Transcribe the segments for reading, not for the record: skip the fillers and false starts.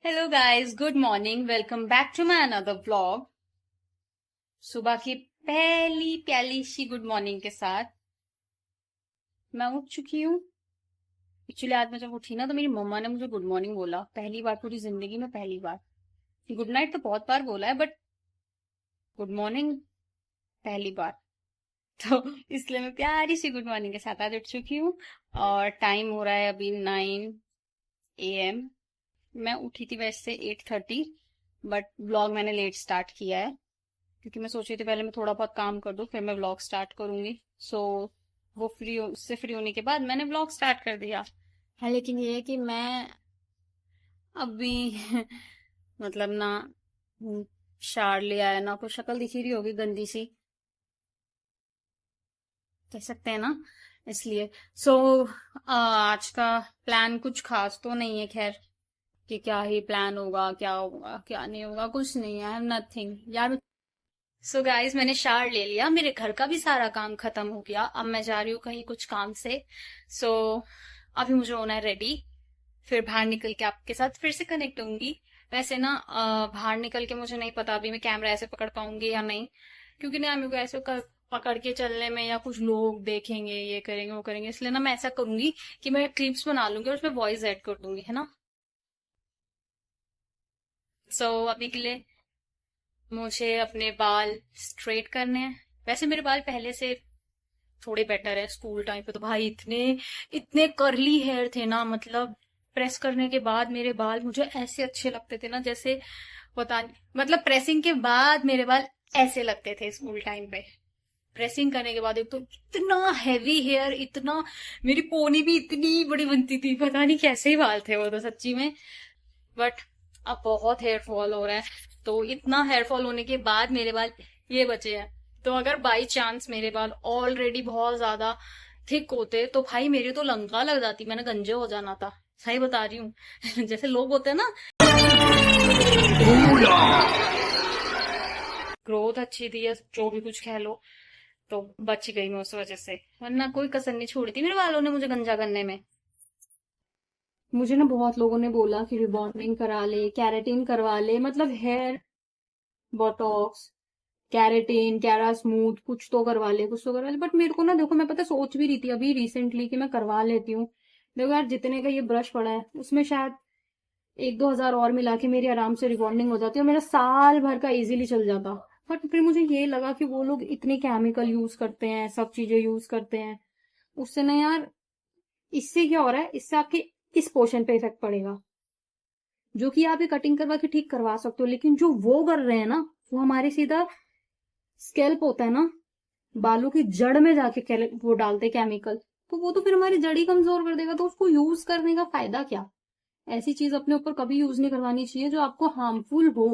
Hello guys, good morning. Welcome back to my another vlog. सुबह की पहली प्याली सी गुड मॉर्निंग के साथ मैं उठ चुकी हूँ। एक्चुअली आज मैं जब उठी ना तो मेरी मम्मा ने मुझे गुड मॉर्निंग बोला, पहली बार पूरी जिंदगी में, पहली बार। गुड नाइट तो बहुत बार बोला है, बट गुड मॉर्निंग पहली बार। तो इसलिए मैं प्यारी सी गुड मॉर्निंग के साथ आज उठ चुकी हूँ। और टाइम हो रहा है अभी 9 AM। मैं उठी थी वैसे 8:30, बट व्लॉग मैंने लेट स्टार्ट किया है क्योंकि मैं सोच रही थी पहले मैं थोड़ा बहुत काम कर दूं फिर मैं व्लॉग स्टार्ट करूंगी। सो वो उससे फ्री होने के बाद मैंने व्लॉग स्टार्ट कर दिया है। लेकिन ये है कि मैं अभी मतलब ना शार लिया है ना, कुछ शक्ल दिखी रही होगी गंदी सी, कह सकते हैं ना, इसलिए। सो आज का प्लान कुछ खास तो नहीं है, खैर, कि क्या ही प्लान होगा, क्या होगा क्या नहीं होगा, कुछ नहीं है, नथिंग यार। सो गाइस, मैंने शावर ले लिया, मेरे घर का भी सारा काम खत्म हो गया। अब मैं जा रही हूँ कहीं कुछ काम से। सो अभी मुझे होना है रेडी, फिर बाहर निकल के आपके साथ फिर से कनेक्ट होंगी। वैसे ना बाहर निकल के मुझे नहीं पता अभी मैं कैमरा ऐसे पकड़ पाऊंगी या नहीं, क्योंकि ना मेरे को ऐसे पकड़ के चलने में या कुछ लोग देखेंगे, ये करेंगे वो करेंगे, इसलिए ना मैं ऐसा करूंगी कि मैं क्लिप्स बना लूंगी और उसमें वॉइस ऐड कर दूंगी, है ना। सो अभी के लिए मुझे अपने बाल स्ट्रेट करने हैं। वैसे मेरे बाल पहले से थोड़े बेटर है। स्कूल टाइम पे तो भाई इतने इतने करली हेयर थे ना, मतलब प्रेस करने के बाद मेरे बाल मुझे ऐसे अच्छे लगते थे ना, जैसे पता नहीं, मतलब प्रेसिंग के बाद मेरे बाल ऐसे लगते थे स्कूल टाइम पे। प्रेसिंग करने के बाद एक तो इतना हैवी हेयर, इतना, मेरी पोनी भी इतनी बड़ी बनती थी, पता नहीं कैसे ही बाल थे वो तो सच्ची में। बट अब बहुत हेयर फॉल हो रहा है, तो इतना हेयर फॉल होने के बाद मेरे बाल ये बचे हैं। तो अगर बाई चांस मेरे बाल ऑलरेडी बहुत ज्यादा थिक होते तो भाई मेरी तो लंका लग जाती, मैंने गंजे हो जाना था, सही बता रही हूँ। जैसे लोग होते हैं ना, ग्रोथ अच्छी थी या जो भी कुछ कह लो, तो बच गई मैं उस वजह से, वरना कोई कसर नहीं छोड़ी थी मेरे वालों ने मुझे गंजा करने में। मुझे ना बहुत लोगों ने बोला कि रिबॉन्डिंग करा ले, कैरेटिन करवा ले, मतलब हेयर बोटॉक्स, कैरेटिन, कैरा स्मूथ, कुछ तो करवा ले, कुछ तो करवा ले। बट मेरे को ना, देखो, मैं पता सोच भी रही थी अभी रिसेंटली कि मैं करवा लेती हूँ। देखो यार, जितने का ये ब्रश पड़ा है उसमें शायद 1-2 हजार और मिला के मेरी आराम से रिबॉन्डिंग हो जाती है और मेरा साल भर का इजीली चल जाता। बट फिर मुझे ये लगा कि वो लोग इतने केमिकल यूज करते हैं, सब चीजें यूज करते हैं, उससे ना यार, इससे क्या हो रहा है, इससे आपके इस पोर्शन पे इफेक्ट पड़ेगा, जो कि आप ये कटिंग करवा के ठीक करवा सकते हो, लेकिन जो वो कर रहे हैं ना, वो हमारे सीधा स्कैल्प होता है ना, बालों की जड़ में जाके वो डालते केमिकल, तो वो तो फिर हमारी जड़ ही कमजोर कर देगा, तो उसको यूज करने का फायदा क्या। ऐसी चीज अपने ऊपर कभी यूज नहीं करवानी चाहिए जो आपको हार्मफुल हो।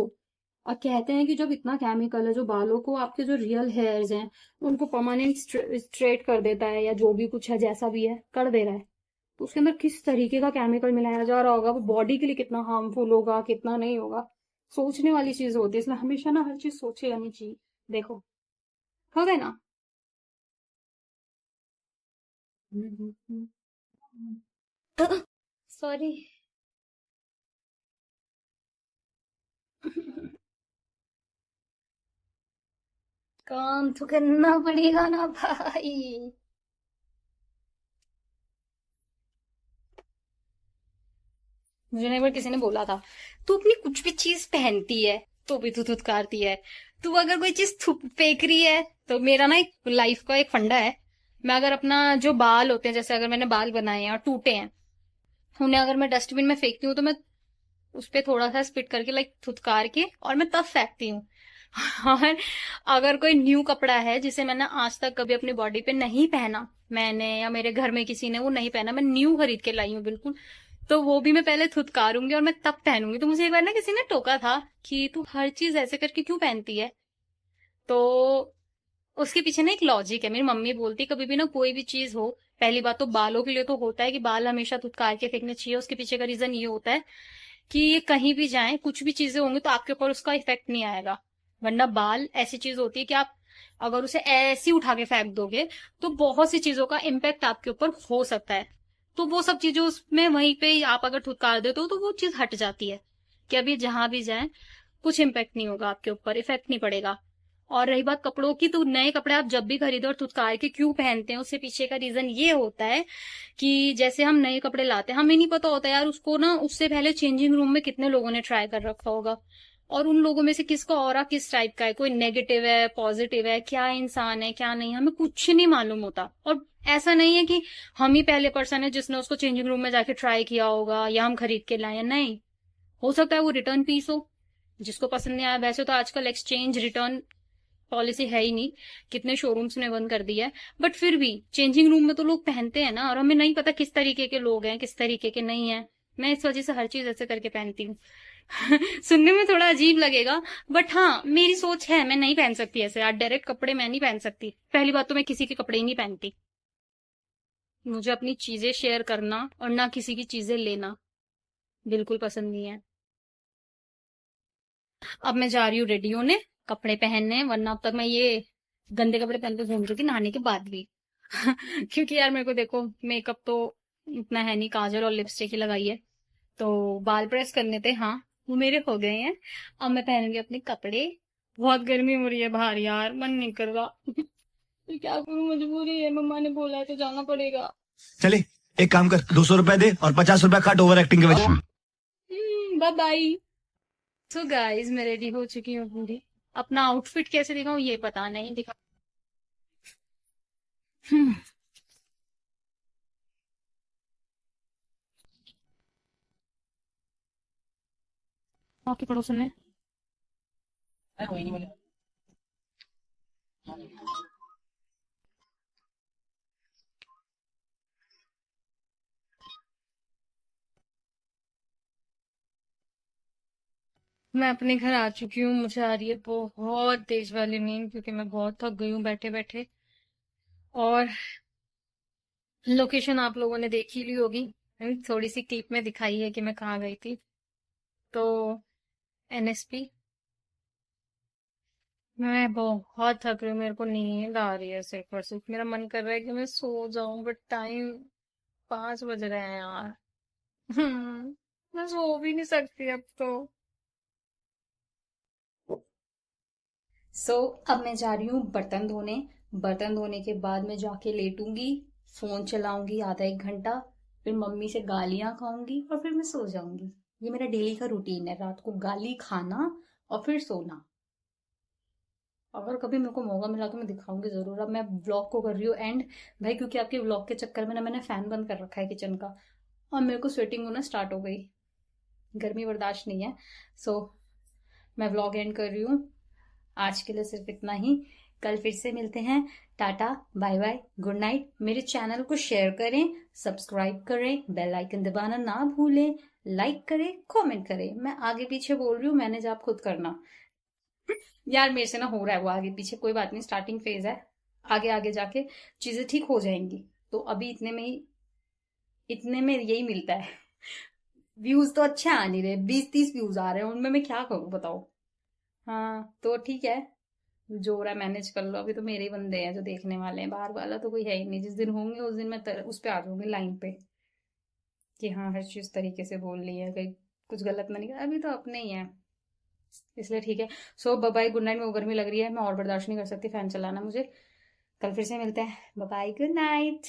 और कहते हैं कि जब इतना केमिकल है जो बालों को, आपके जो रियल हेयर्स हैं उनको परमानेंट स्ट्रेट कर देता है, या जो भी कुछ है जैसा भी है कर दे रहा है, तो उसके अंदर किस तरीके का केमिकल मिलाया जा रहा होगा, वो बॉडी के लिए कितना हार्मफुल होगा, कितना नहीं होगा, सोचने वाली चीज होती है। इसलिए हमेशा ना हर चीज सोचे रहनी चाहिए। देखो, हो गए ना। सॉरी। काम तो करना पड़ेगा ना भाई। मुझे ना एक बार किसी ने बोला था, तू अपनी कुछ भी चीज पहनती है तो भी तू धुतकारती है, तू अगर कोई चीज फेंक रही है तो। मेरा ना एक लाइफ का एक फंडा है, मैं अगर अपना जो बाल होते हैं, जैसे अगर मैंने बाल बनाए हैं और टूटे हैं, उन्हें अगर मैं डस्टबिन में फेंकती हूँ तो मैं उस पे थोड़ा सा स्पिट करके, लाइक थुतकार के, और मैं तब फेंकती हूँ। और अगर कोई न्यू कपड़ा है जिसे मैंने आज तक कभी अपनी बॉडी पे नहीं पहना, मैंने या मेरे घर में किसी ने वो नहीं पहना, मैं न्यू खरीद के लाई हूँ बिल्कुल, तो वो भी मैं पहले थुतकारूंगी और मैं तब पहनूंगी। तो मुझे एक बार ना किसी ने टोका था कि तू हर चीज ऐसे करके क्यों पहनती है, तो उसके पीछे ना एक लॉजिक है। मेरी मम्मी बोलती कभी भी ना कोई भी चीज हो, पहली बात तो बालों के लिए तो होता है कि बाल हमेशा धुतकार के फेंकने चाहिए, उसके पीछे का रीजन ये होता है कि ये कहीं भी जाए, कुछ भी चीजें होंगी तो आपके ऊपर उसका इफेक्ट नहीं आएगा। वरना बाल ऐसी चीज होती है कि आप अगर उसे ऐसे ही उठा के फेंक दोगे तो बहुत सी चीजों का इम्पैक्ट आपके ऊपर हो सकता है। तो वो सब चीजें उसमें वहीं पे आप अगर धुतकार देते हो तो वो चीज हट जाती है। कि अभी जहां भी जाए कुछ इम्पेक्ट नहीं होगा आपके ऊपर, इफेक्ट नहीं पड़ेगा। और रही बात कपड़ों की, तो नए कपड़े आप जब भी खरीदो और धुतकार के क्यों पहनते हैं, उससे पीछे का रीजन ये होता है कि जैसे हम नए कपड़े लाते हैं, हमें नहीं पता होता यार उसको ना, उससे पहले चेंजिंग रूम में कितने लोगों ने ट्राई कर रखा होगा, और उन लोगों में से किसका ऑरा किस टाइप का है, कोई नेगेटिव है पॉजिटिव है, क्या इंसान है क्या नहीं, हमें कुछ नहीं मालूम होता। और ऐसा नहीं है कि हम ही पहले पर्सन है जिसने उसको चेंजिंग रूम में जाके ट्राई किया होगा या हम खरीद के लाए, नहीं। हो सकता है वो रिटर्न पीस हो, जिसको पसंद नहीं आया। वैसे तो आजकल एक्सचेंज रिटर्न पॉलिसी है ही नहीं, कितने शोरूम्स ने बंद कर दिया है, बट फिर भी चेंजिंग रूम में तो लोग पहनते हैं ना, और हमें नहीं पता किस तरीके के लोग हैं किस तरीके के नहीं है। मैं इस वजह से हर चीज ऐसे करके पहनती हूँ। सुनने में थोड़ा अजीब लगेगा, बट हाँ मेरी सोच है, मैं नहीं पहन सकती ऐसे आज डायरेक्ट कपड़े, मैं नहीं पहन सकती। पहली बात तो मैं किसी के कपड़े ही नहीं पहनती, मुझे अपनी चीजें शेयर करना और ना किसी की चीजें लेना बिल्कुल पसंद नहीं है। अब मैं जा रही हूँ रेडी होने, कपड़े पहनने, वरना अब तक मैं ये गंदे कपड़े पहन के घूम रही थी नहाने के बाद भी। क्योंकि यार मेरे को देखो मेकअप तो इतना है नहीं, काजल और लिपस्टिक ही लगाई है, तो बाल प्रेस करने थे, हाँ वो मेरे हो गए हैं। अब मैं पहनूंगी अपने कपड़े। बहुत गर्मी हो रही है बाहर यार, मन नहीं कर रहा। तो क्या करूं, मजबूरी है, मम्मा ने बोला है तो जाना पड़ेगा। चले, एक काम कर, 200 रुपए दे और 50 रुपए काट ओवर एक्टिंग के वजह। Bye bye. सो गाइस मैं रेडी हो चुकी हूँ पूरी। अपना आउटफिट कैसे दिखाऊं ये पता नहीं, दिखा। हम्म, आपके पड़ोसन में मैं अपने घर आ चुकी हूँ, मुझे आ रही है बहुत तेज वाली नींद, क्योंकि मैं बहुत थक गई हूँ बैठे बैठे। और लोकेशन आप लोगों ने देख ही ली होगी, थोड़ी सी क्लिप में दिखाई है कि मैं कहाँ गई थी। तो एनएसपी, मैं बहुत थक रही हूँ, मेरे को नींद आ रही है सिर्फ और सिर्फ, मेरा मन कर रहा है कि मैं सो जाऊं, बट टाइम 5 बज रहे हैं यार। मैं सो भी नहीं सकती अब तो। अब मैं जा रही हूँ बर्तन धोने। बर्तन धोने के बाद मैं जाके लेटूंगी, फोन चलाऊंगी आधा एक घंटा, फिर मम्मी से गालियां खाऊंगी और फिर मैं सो जाऊंगी। ये मेरा डेली का रूटीन है, रात को गाली खाना और फिर सोना। अगर कभी मेरे को मौका मिला तो मैं दिखाऊंगी जरूर। अब मैं ब्लॉग को कर रही हूँ एंड, भाई क्योंकि आपके ब्लॉग के चक्कर में ना मैंने फैन बंद कर रखा है किचन का, और मेरे को स्वेटिंग होना स्टार्ट हो गई, गर्मी बर्दाश्त नहीं है। सो मैं व्लॉग एंड कर रही हूँ, आज के लिए सिर्फ इतना ही। कल फिर से मिलते हैं। Tata bye bye good night. मेरे चैनल को शेयर करें, सब्सक्राइब करें, बेल आइकन दबाना ना भूलें, लाइक करें, कमेंट करें। मैं आगे पीछे बोल रही हूँ, मैनेज आप खुद करना। यार मेरे से ना हो रहा है वो आगे पीछे, कोई बात नहीं, स्टार्टिंग फेज है, आगे आगे जाके चीजें ठीक हो जाएंगी। तो अभी इतने में यही मिलता है। व्यूज तो अच्छे आ नहीं रहे, 20-30 व्यूज आ रहे हैं, उनमें मैं क्या करूं बताओ। हाँ तो ठीक है, जो हो रहा है मैनेज कर लो। अभी तो मेरे ही बंदे हैं जो देखने वाले हैं, बाहर वाला तो कोई है ही नहीं। जिस दिन होंगे उस दिन मैं उस पे आ जाऊंगी लाइन पे, कि हाँ हर चीज तरीके से बोल रही है, कहीं कुछ गलत ना निकले। अभी तो अपने ही है, इसलिए ठीक है। सो बाय बाय गुड नाइट। मेरे को गर्मी लग रही है, मैं और बर्दाश्त नहीं कर सकती फैन चलाना मुझे। कल फिर से मिलते हैं, बाय बाय गुड नाइट।